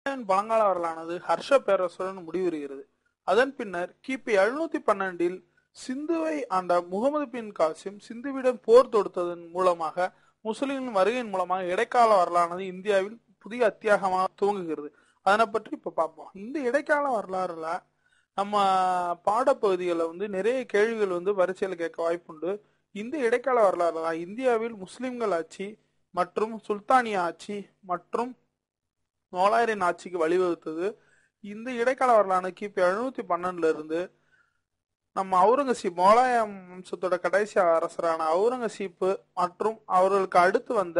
பழங்கால வரலானது ஹர்ஷ பேரரசுடன் முடிவுறுகிறது. அதன் பின்னர் கிபி 712 சிந்துவை ஆண்ட முகமது பின் காசிம் சிந்துவிடம் போர் தொடுத்ததன் மூலமாக முஸ்லிமின் வருகையின் மூலமாக இடைக்கால வரலானது இந்தியாவில் புதிய அத்தியாகமாக துவங்குகிறது. அதனை பற்றி இப்ப பார்ப்போம். இந்த இடைக்கால வரலாறுல நம்ம பாடப்பகுதிகளை நிறைய கேள்விகள் பரீட்சையில கேட்க வாய்ப்புண்டு. இந்த இடைக்கால வரலாறுல இந்தியாவில் முஸ்லிம்கள் ஆட்சி மற்றும் சுல்தானிய ஆட்சி மற்றும் மொகலாயரின் ஆட்சிக்கு வழிவகுத்தது. இந்த இடைக்கால வரலாறு கிபி 712 இருந்து நம்ம அவுரங்கசீப், மொகலாய வம்சத்தோட கடைசி அரசரான அவுரங்கசீப் மற்றும் அவர்களுக்கு அடுத்து வந்த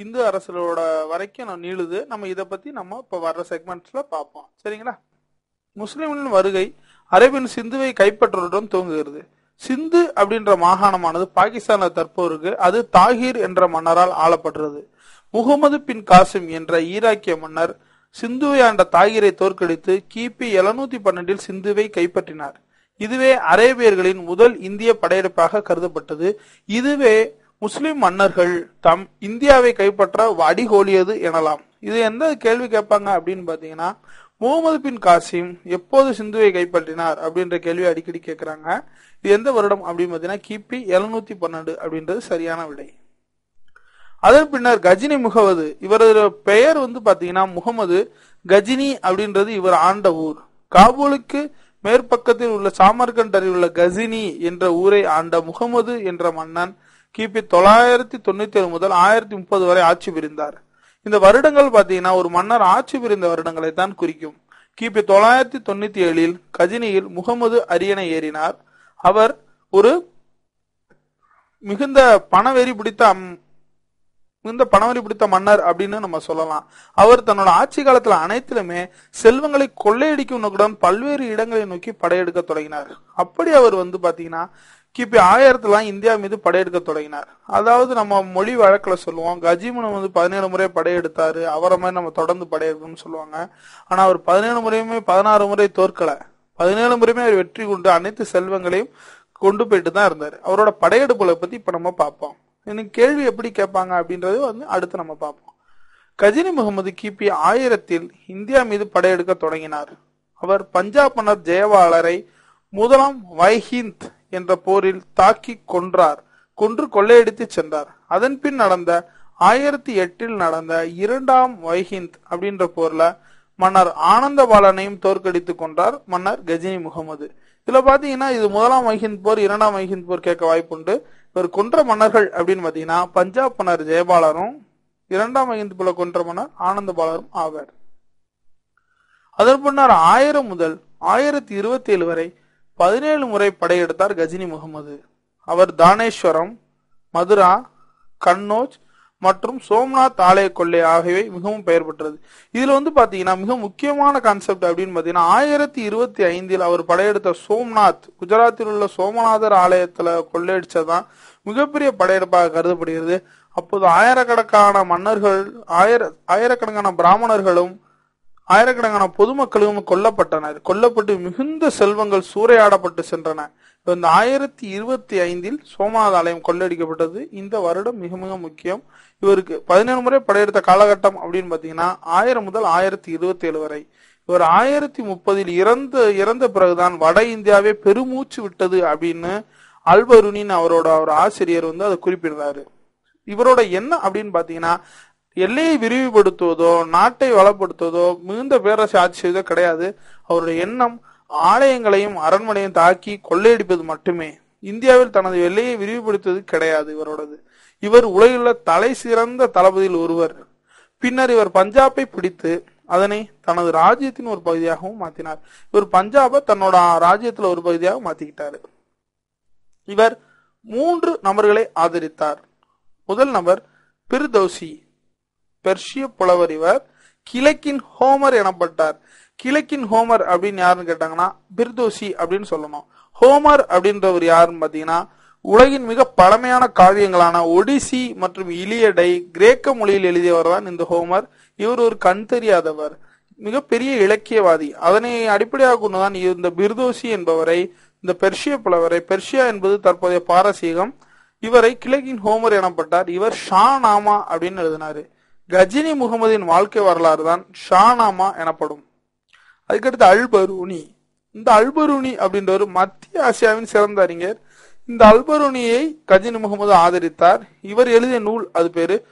இந்து அரசர்களோட வரைக்கும் நீளுது. நம்ம இதை பத்தி நம்ம இப்ப வர்ற செக்மெண்ட்ஸ்ல பார்ப்போம். சரிங்களா? முஸ்லிம்களின் வருகை அரேபியன் சிந்துவை கைப்பற்றுவதுடன் துவங்குகிறது. சிந்து அப்படின்ற மாகாணமானது பாகிஸ்தான்ல தற்போருக்கு அது தாகிர் என்ற மன்னரால் ஆளப்படுறது. முகமது பின் காசிம் என்ற ஈராக்கிய மன்னர் சிந்துவை ஆண்ட தாகிரை தோற்கடித்து கிபி 712 சிந்துவை கைப்பற்றினார். இதுவே அரேபியர்களின் முதல் இந்திய படையெடுப்பாக கருதப்பட்டது. இதுவே முஸ்லிம் மன்னர்கள் தம் இந்தியாவை கைப்பற்ற அடிகோலியது எனலாம். இது எந்த கேள்வி கேட்பாங்க அப்படின்னு பாத்தீங்கன்னா, முகமது பின் காசிம் எப்போது சிந்துவை கைப்பற்றினார் அப்படின்ற கேள்வி அடிக்கடி கேட்கிறாங்க. இது எந்த வருடம் அப்படின்னு பாத்தீங்கன்னா கிபி 712 அப்படின்றது சரியான விடை. அதன் பின்னர் கஜினி முகமது, இவரது பெயர் பாத்தீங்கன்னா முகமது கஜினி அப்படின்றது இவர் ஆண்ட ஊர். காபூலுக்கு மேற்பக்கத்தில் உள்ள சாமர்கண்ட் அருகில் உள்ள கஜினி என்ற ஊரை ஆண்ட முகமது என்ற மன்னன் கிபி 997 முதல் 1030 வரை ஆட்சி புரிந்தார். இந்த வருடங்கள் பாத்தீங்கன்னா ஒரு மன்னர் ஆட்சி புரிந்த வருடங்களை தான் குறிக்கும். கிபி 997 கஜினியில் முகமது அரியணை ஏறினார். அவர் ஒரு மிகுந்த பணவெறி பிடித்த மன்னர் அப்படின்னு நம்ம சொல்லலாம். அவர் தன்னோட ஆட்சி காலத்துல அனைத்திலுமே செல்வங்களை கொள்ளையடிக்கும் நோக்குடன் பல்வேறு இடங்களை நோக்கி படையெடுக்க தொடங்கினார். அப்படி அவர் பாத்தீங்கன்னா கிபி 1000 இந்தியா மீது படையெடுக்க தொடங்கினார். அதாவது நம்ம மொழி வழக்குல சொல்லுவோம், கஜிமுன் 17 முறை படையெடுத்தாரு, அவரை மாதிரி நம்ம தொடர்ந்து படையெடுக்கணும்னு சொல்லுவாங்க. ஆனா அவர் 17 முறையுமே 16 முறை தோற்கல. 17 முறையுமே அவர் வெற்றி கொண்டு அனைத்து செல்வங்களையும் கொண்டு போயிட்டு தான் இருந்தாரு. அவரோட படையெடுப்புகளை பத்தி இப்ப நம்ம பார்ப்போம். இன்னைக்கு கேள்வி எப்படி கேட்பாங்க அப்படின்றது அடுத்து நம்ம பார்ப்போம். கஜினி முகமது கிபி 1000 இந்தியா மீது படையெடுக்க தொடங்கினார். அவர் பஞ்சாப் மன்னர் ஜெயவாலரை முதலாம் வைஹிந்த் என்ற போரில் தாக்கி கொன்று கொள்ளையடித்து சென்றார். அதன் பின் நடந்த 1008 நடந்த 2ஆம் வைஹிந்த் அப்படின்ற போர்ல மன்னர் ஆனந்தபாலனையும் தோற்கடித்து கொண்டார் மன்னர் கஜினி முகமது. இதுல பாத்தீங்கன்னா இது முதலாம் வைஹிந்த் போர், 2ஆம் வைஹிந்த் போர் கேட்க வாய்ப்புண்டு. இவர் கொன்ற மன்னர்கள் அப்படின்னு பாத்தீங்கன்னா பஞ்சாப் மன்னர் ஜெயபாலரும் 2ஆம் வைஹிந்த் போல கொன்ற மன்னர் ஆனந்தபாலரும் ஆவார். அதன் பின்னர் 1000 முதல் 1027 வரை 17 முறை படையெடுத்தார் கஜினி முகமது. அவர் தானேஸ்வரம், மதுரா, கன்னோஜ் மற்றும் சோம்நாத் ஆலய கொள்ளை ஆகியவை மிகவும் பெயர் பெற்றது. இதுல பாத்தீங்கன்னா மிக முக்கியமான கான்செப்ட் அப்படின்னு பாத்தீங்கன்னா 1025 அவர் படையெடுத்த சோம்நாத், குஜராத்தில் உள்ள சோமநாதர் ஆலயத்துல கொள்ளையடிச்சதான் மிகப்பெரிய படையெடுப்பாக கருதப்படுகிறது. அப்போது ஆயிரக்கணக்கான மன்னர்கள், ஆயிரக்கணக்கான பிராமணர்களும் ஆயிரக்கணக்கான பொதுமக்களும் கொல்லப்பட்டு மிகுந்த செல்வங்கள் சூறையாடப்பட்டு சென்றன. இந்த 1025 சோமநாத ஆலயம் கொள்ளடிக்கப்பட்டது. இந்த வருடம் மிக மிக முக்கியம். இவருக்கு 17 முறை படையெடுத்த காலகட்டம் அப்படின்னு பாத்தீங்கன்னா 1000 முதல் 1027 வரை. இவர் 1030 இறந்த பிறகுதான் வட இந்தியாவே பெருமூச்சு விட்டது அப்படின்னு அல்பருனின் அவரோட ஆசிரியர் அதை குறிப்பிடுறாரு. இவரோட என்ன அப்படின்னு பாத்தீங்கன்னா எல்லையை விரிவுபடுத்துவதோ நாட்டை வளப்படுத்துவதோ மிகுந்த பேரரசு ஆட்சி செய்வதோ கிடையாது. அவருடைய எண்ணம் ஆலயங்களையும் அரண்மனையும் தாக்கி கொள்ளையடிப்பது மட்டுமே. இந்தியாவில் தனது எல்லையை விரிவுபடுத்துவது கிடையாது இவரோடது. இவர் உலகிலுள்ள தலை சிறந்த தளபதியில் ஒருவர். பின்னர் இவர் பஞ்சாபை பிடித்து அதனை தனது ராஜ்யத்தின் ஒரு பகுதியாகவும் மாற்றினார். இவர் பஞ்சாபை தன்னோட ராஜ்யத்துல ஒரு பகுதியாக மாத்திக்கிட்டாரு. இவர் 3 நபர்களை ஆதரித்தார். முதல் நபர் பிர்தௌசி, பெர்ஷிய புலவர். இவர் கிழக்கின் ஹோமர் எனப்பட்டார். கிழக்கின் ஹோமர் அப்படின்னு யாருன்னு கேட்டாங்கன்னா பிர்தோசி அப்படின்னு சொல்லணும். ஹோமர் அப்படின்றவர் யாருன்னு பாத்தீங்கன்னா உலகின் மிக பழமையான காவியங்களான ஒடிசி மற்றும் இலியடை கிரேக்க மொழியில் எழுதியவர் தான் இந்த ஹோமர். இவர் ஒரு கண் தெரியாதவர், மிகப்பெரிய இலக்கியவாதி. அதனை அடிப்படையாக கொண்டுதான் இந்த பிர்தோசி என்பவரை, இந்த பெர்ஷிய புலவரை, பெர்ஷியா என்பது தற்போதைய பாரசீகம், இவரை கிழக்கின் ஹோமர் எனப்பட்டார். இவர் ஷா நாமா அப்படின்னு எழுதினாரு. கஜினி முகமதின் வாழ்க்கை வரலாறு தான் ஷானாமா எனப்படும். அதுக்கடுத்து அல்பரூனி. இந்த அல்பரூனி அப்படின்றவர் மத்திய ஆசியாவின் சிறந்த அறிஞர். இந்த அல்பரூனியை கஜினி முகமது ஆதரித்தார். இவர் எழுதிய நூல் அது பேரு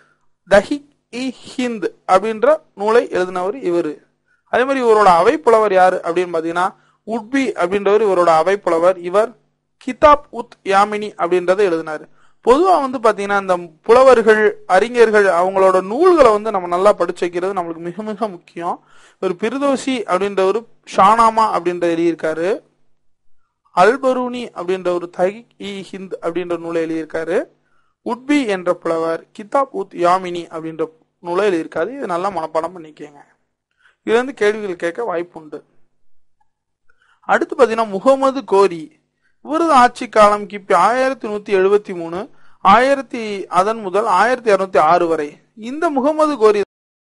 தஹிக் இ ஹிந்த் அப்படின்ற நூலை எழுதினவர் இவரு. அதே மாதிரி இவரோட அவைப்புலவர் யாரு அப்படின்னு பாத்தீங்கன்னா உட்பி அப்படின்றவர் இவரோட அவைப்புலவர். இவர் கிதாப் உத் யாமினி அப்படின்றத எழுதினாரு. பொதுவா பாத்தீங்கன்னா இந்த புலவர்கள் அறிஞர்கள் அவங்களோட நூல்களை நம்ம நல்லா படிச்சு வைக்கிறது நம்மளுக்கு மிக மிக முக்கியம். ஒரு பிர்தோசி அப்படின்ற ஒரு ஷானாமா அப்படின்ற எழுதியிருக்காரு. அல்பரூனி அப்படின்ற ஒரு தஹிக் இ ஹிந்த் அப்படின்ற நூலை எழுதியிருக்காரு. உட்பி என்ற புலவர் கிதாப் உத் யாமினி அப்படின்ற நூலை எழுதியிருக்காரு. இது நல்லா மனப்பாடம் பண்ணிக்கங்க. இதுல கேள்விகள் கேட்க வாய்ப்பு உண்டு. அடுத்து பாத்தீங்கன்னா முகமது கோரி. இவரது ஆட்சி காலம் கிபி 1173 அதன் முதல் 1206 வரை. இந்த முகமது கோரி